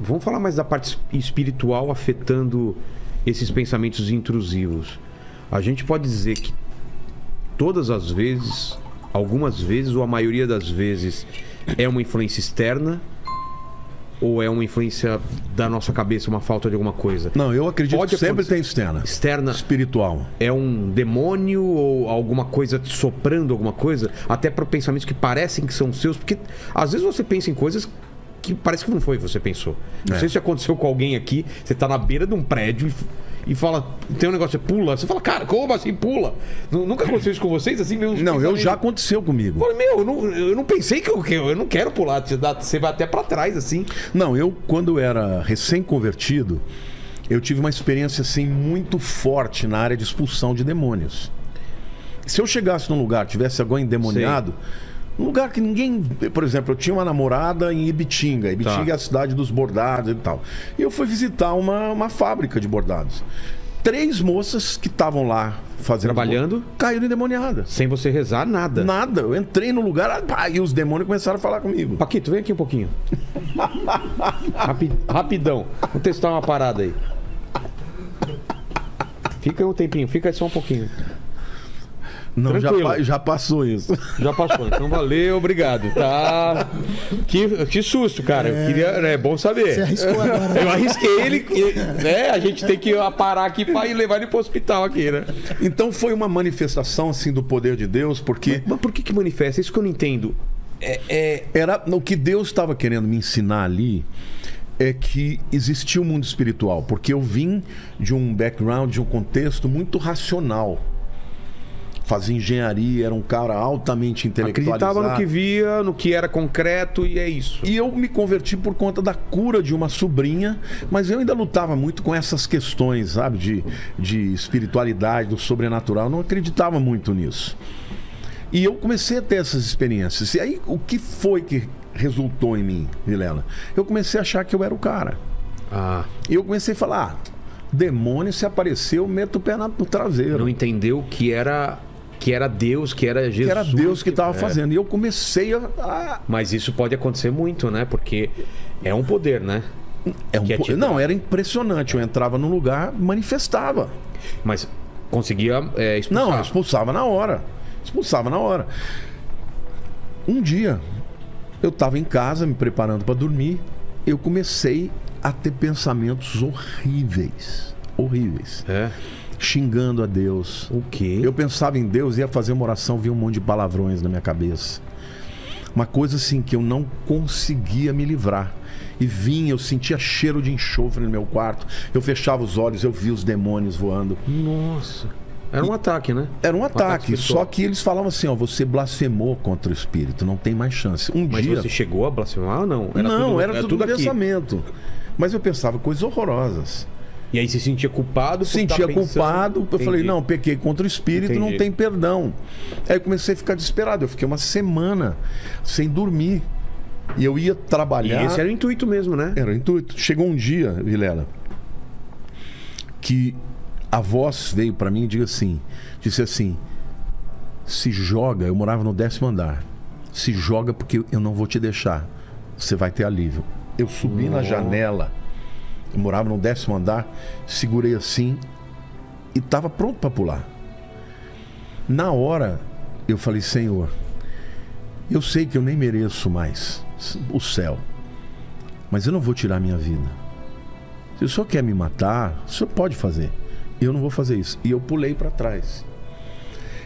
Vamos falar mais da parte espiritual afetando esses pensamentos intrusivos. A gente pode dizer que todas as vezes, algumas vezes ou a maioria das vezes é uma influência externa ou é uma influência da nossa cabeça, uma falta de alguma coisa? Não, eu acredito Pode que sempre acontecer. tem externa. Externa Espiritual. é um demônio ou alguma coisa te soprando alguma coisa? Até para pensamentos que parecem que são seus, porque às vezes você pensa em coisas que parece que não foi o que você pensou. Não sei se aconteceu com alguém aqui, você tá na beira de um prédio e fala, tem um negócio, você pula, você fala, cara, como assim pula? Nunca aconteceu isso com vocês? Assim, meus Não, pensamentos... já aconteceu comigo. Eu falei, eu não pensei que eu não quero pular, você vai até pra trás, assim. Não, eu quando era recém-convertido, eu tive uma experiência assim muito forte na área de expulsão de demônios. Se eu chegasse num lugar, tivesse alguém endemoniado, um lugar que ninguém... Por exemplo, eu tinha uma namorada em Ibitinga. Ibitinga é a cidade dos bordados e tal. E eu fui visitar uma fábrica de bordados. 3 moças que estavam lá fazendo... Trabalhando? Caíram endemoniadas. Sem você rezar, nada. Nada. Eu entrei no lugar e os demônios começaram a falar comigo. Paquito, vem aqui um pouquinho. Rapidão. Vou testar uma parada aí. Fica um tempinho, fica só um pouquinho. Não, Tranquilo. já passou isso. Já passou, então valeu, obrigado. Tá. Que susto, cara. Eu queria, é bom saber. Você arriscou agora, né? Eu arrisquei ele, né? A gente tem que parar aqui para ir levar ele pro hospital aqui, né? Então foi uma manifestação assim do poder de Deus, porque Mas por que manifesta? Isso que eu não entendo. era o que Deus estava querendo me ensinar ali. É que existia um mundo espiritual, porque eu vim de um background, de um contexto muito racional. Fazia engenharia, era um cara altamente intelectualizado. Acreditava no que via, no que era concreto e é isso. E eu me converti por conta da cura de uma sobrinha, mas eu ainda lutava muito com essas questões, sabe, de espiritualidade, do sobrenatural. Eu não acreditava muito nisso. E eu comecei a ter essas experiências. E aí, o que foi que resultou em mim, Vilela? Eu comecei a achar que eu era o cara. E eu comecei a falar, demônio, se apareceu, eu meto o pé no traseiro. Não entendeu que era Deus, que era Jesus. Que era Deus que estava fazendo. E eu comecei a... Mas isso pode acontecer muito, né? Porque é um poder, né? Não, era impressionante. Eu entrava num lugar, manifestava. Mas conseguia expulsar. Não, eu expulsava na hora. Expulsava na hora. Um dia, eu estava em casa, me preparando para dormir. Eu comecei a ter pensamentos horríveis. Horríveis. Xingando a Deus. O quê? Eu pensava em Deus, ia fazer uma oração, via um monte de palavrões na minha cabeça. Uma coisa assim que eu não conseguia me livrar. E vinha, eu sentia cheiro de enxofre no meu quarto. Eu fechava os olhos, eu via os demônios voando. Nossa. Era um ataque, né? Era um ataque, espiritual. só que eles falavam assim, ó, você blasfemou contra o espírito, não tem mais chance. Mas dia... você chegou a blasfemar ou não? Era tudo aqui. pensamento. Mas eu pensava coisas horrorosas. E aí você se sentia culpado? Sentia culpado. Eu Entendi. falei, não, pequei contra o espírito, Entendi. não tem perdão. Aí eu comecei a ficar desesperado. Eu fiquei uma semana sem dormir. E eu ia trabalhar... E esse era o intuito mesmo, né? Era o intuito. Chegou um dia, Vilela, que a voz veio pra mim e disse assim, se joga, eu morava no 10º andar, se joga porque eu não vou te deixar, você vai ter alívio. Eu subi na janela, eu morava no 10º andar, segurei assim e estava pronto para pular. Na hora, eu falei, Senhor, eu sei que eu nem mereço mais o céu, mas eu não vou tirar minha vida. Se o Senhor quer me matar, o Senhor pode fazer. Eu não vou fazer isso. E eu pulei para trás.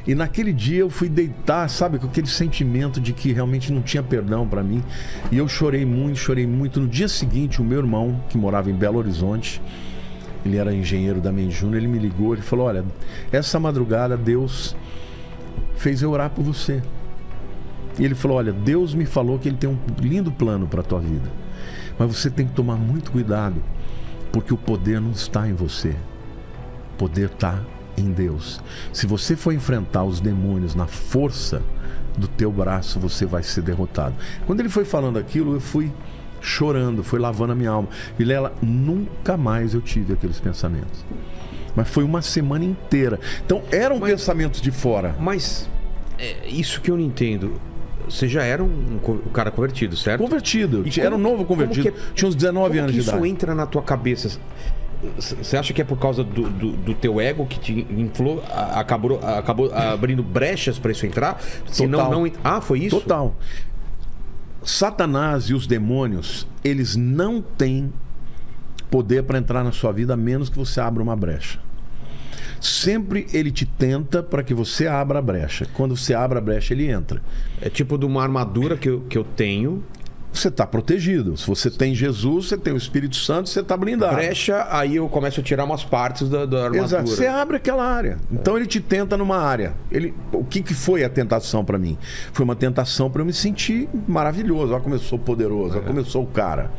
E naquele dia eu fui deitar, sabe, com aquele sentimento de que realmente não tinha perdão para mim. E eu chorei muito, chorei muito. No dia seguinte, o meu irmão, que morava em Belo Horizonte, ele era engenheiro da Mendes Júnior, ele me ligou, ele falou, olha, essa madrugada Deus fez eu orar por você. E ele falou, olha, Deus me falou que ele tem um lindo plano para a tua vida. Mas você tem que tomar muito cuidado, porque o poder não está em você. O poder está em Deus. Se você for enfrentar os demônios na força do teu braço, você vai ser derrotado. Quando ele foi falando aquilo, eu fui chorando, fui lavando a minha alma. Vilela, nunca mais eu tive aqueles pensamentos. Mas foi uma semana inteira. Então eram pensamentos de fora. Mas isso que eu não entendo. você já era um cara convertido, certo? Convertido. Era um novo convertido. Tinha uns 19 anos de idade. Isso entra na tua cabeça? Você acha que é por causa do teu ego que te inflou, acabou abrindo brechas para isso entrar? Foi isso? Total. Satanás e os demônios, eles não têm poder para entrar na sua vida a menos que você abra uma brecha. Sempre ele te tenta para que você abra a brecha. Quando você abre a brecha, ele entra. É tipo de uma armadura que eu tenho. Você está protegido. Se você tem Jesus, você tem o Espírito Santo, você está blindado. Brecha, aí eu começo a tirar umas partes da armadura. Exato. Você abre aquela área. Então ele te tenta numa área. O que foi a tentação para mim? Foi uma tentação para eu me sentir maravilhoso. Olha como eu sou poderoso, olha como eu sou o cara.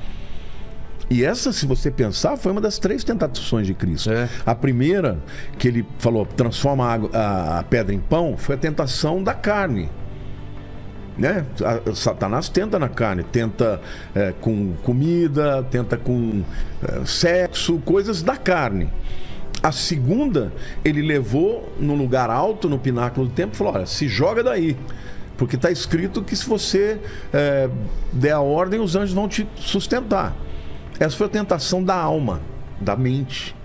E essa, se você pensar, foi uma das 3 tentações de Cristo. A primeira, que ele falou, transforma a pedra em pão, foi a tentação da carne. Né? Satanás tenta na carne, tenta com comida, tenta com sexo, coisas da carne. A segunda, ele levou no lugar alto, no pináculo do templo, e falou, olha, se joga daí. Porque está escrito que se você der a ordem, os anjos vão te sustentar. Essa foi a tentação da alma, da mente.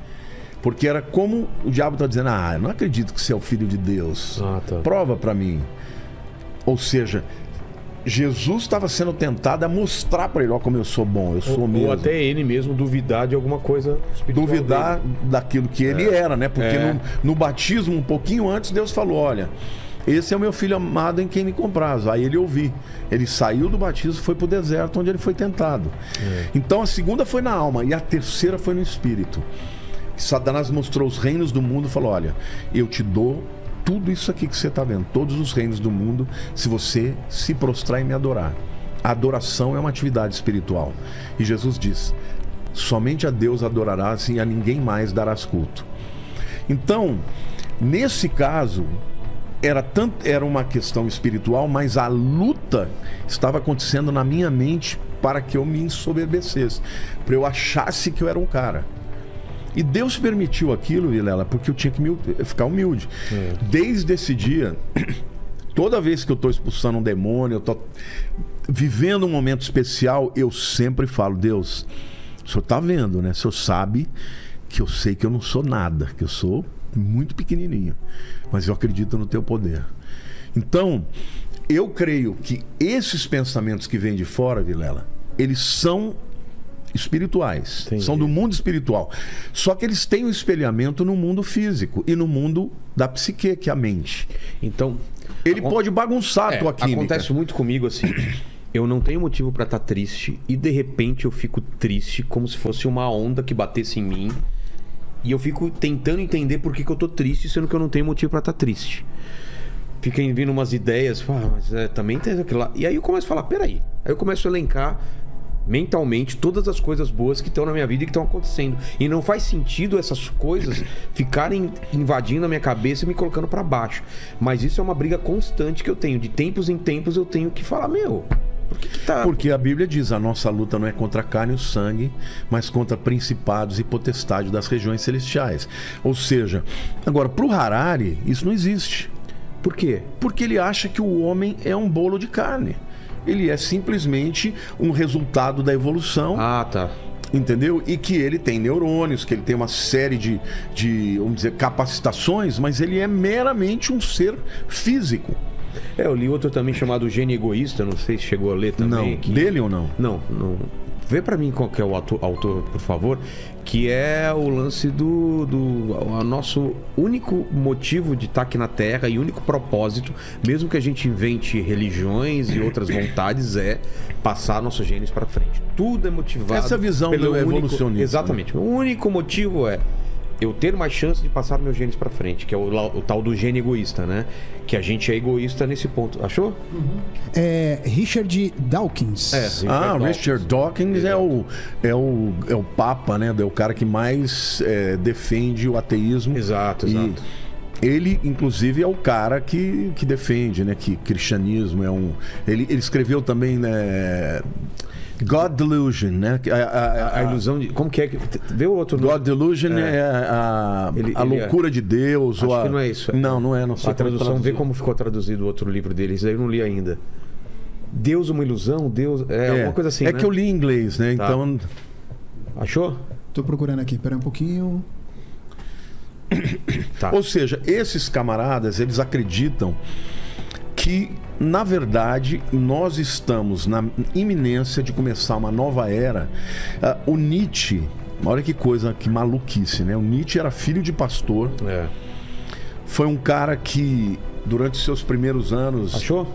Porque era como o diabo está dizendo, eu não acredito que você é o filho de Deus. Tá. Prova para mim. Ou seja, Jesus estava sendo tentado a mostrar para ele, olha como eu sou bom, eu sou mesmo. Ou até ele mesmo duvidar de alguma coisa espiritual. Duvidar daquilo que ele era, né? Porque no batismo, um pouquinho antes, Deus falou, olha, esse é o meu filho amado em quem me compraz. Aí ele ouviu. Ele saiu do batismo e foi para o deserto, onde ele foi tentado. Então a segunda foi na alma e a terceira foi no espírito. Satanás mostrou os reinos do mundo e falou, olha, eu te dou tudo isso aqui que você está vendo, todos os reinos do mundo, se você se prostrar e me adorar. A adoração é uma atividade espiritual. E Jesus diz, somente a Deus adorarás e a ninguém mais darás culto. Então, nesse caso, era uma questão espiritual, mas a luta estava acontecendo na minha mente para que eu me ensoberbecesse, para eu achasse que eu era um cara. E Deus permitiu aquilo, Vilela, porque eu tinha que ficar humilde. Desde esse dia, toda vez que eu estou expulsando um demônio, eu estou vivendo um momento especial, eu sempre falo, Deus, o Senhor está vendo, né? O Senhor sabe que eu sei que eu não sou nada, que eu sou muito pequenininho, mas eu acredito no teu poder. Então, eu creio que esses pensamentos que vêm de fora, Vilela, eles são espirituais. Entendi. São do mundo espiritual. Só que eles têm um espelhamento no mundo físico e no mundo da psique, que é a mente. Então, ele pode bagunçar a tua química. Acontece muito comigo assim. Eu não tenho motivo para estar triste e de repente eu fico triste como se fosse uma onda que batesse em mim. E eu fico tentando entender por que eu tô triste, sendo que eu não tenho motivo para estar triste. Fica vindo umas ideias, mas também tem aquilo lá. E aí eu começo a falar, peraí. Aí eu começo a elencar mentalmente todas as coisas boas que estão na minha vida e que estão acontecendo. E não faz sentido essas coisas ficarem invadindo a minha cabeça e me colocando para baixo. Mas isso é uma briga constante que eu tenho. De tempos em tempos eu tenho que falar, por que tá... Porque a Bíblia diz, a nossa luta não é contra a carne e o sangue, mas contra principados e potestades das regiões celestiais. Ou seja, agora, pro Harari, isso não existe. Por quê? Porque ele acha que o homem é um bolo de carne. Ele é simplesmente um resultado da evolução. Tá. Entendeu? E que ele tem neurônios, que ele tem uma série de vamos dizer, capacitações, mas ele é meramente um ser físico. Eu li outro também chamado Gênio Egoísta, não sei se chegou a ler também. Não, dele ou não? Não. Vê pra mim qual que é o autor, por favor. Que é o lance do nosso único motivo de estar aqui na Terra e único propósito, mesmo que a gente invente religiões e outras vontades, é passar nossos genes pra frente. Tudo é motivado. Essa visão do evolucionismo. Exatamente. O único motivo é eu ter mais chance de passar meus genes pra frente, que é o tal do gene egoísta, né? Que a gente é egoísta nesse ponto. Achou? É Richard Dawkins. Richard Dawkins é o papa, né? É o cara que mais defende o ateísmo. Exato. Ele, inclusive, é o cara que defende, né? Que cristianismo é um... Ele escreveu também, né? God Delusion, né? A ilusão de... Como que é? Vê o outro nome. God Delusion é a loucura de Deus. Acho que não é isso. Não é. Não sei a tradução, vê como ficou traduzido o outro livro dele. Isso aí eu não li ainda. Deus uma ilusão, Deus... alguma coisa assim, É né? que eu li em inglês, né? Tá. Então... Achou? Tô procurando aqui, pera um pouquinho. Tá. Ou seja, esses camaradas, eles acreditam que, na verdade, nós estamos na iminência de começar uma nova era. O Nietzsche, olha que coisa, que maluquice, né? O Nietzsche era filho de pastor. Foi um cara que, durante seus primeiros anos... Achou?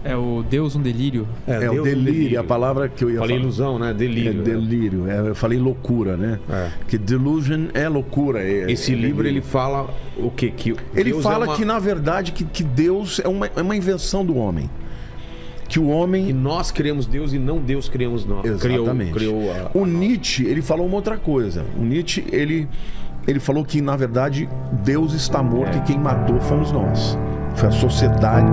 É o Deus um Delírio. É o Deus, delírio, a palavra que eu ia Falei falar. ilusão, né? Delírio. É delírio, eu falei loucura, né? Que delusion é loucura. Esse livro, ele fala o quê? Que ele Deus fala é uma... que, na verdade, que Deus é uma invenção do homem. Que o homem... Que nós criamos Deus e não Deus criamos nós. Exatamente. O Nietzsche, ele falou uma outra coisa. O Nietzsche, ele falou que, na verdade, Deus está morto e quem matou fomos nós. Foi a sociedade...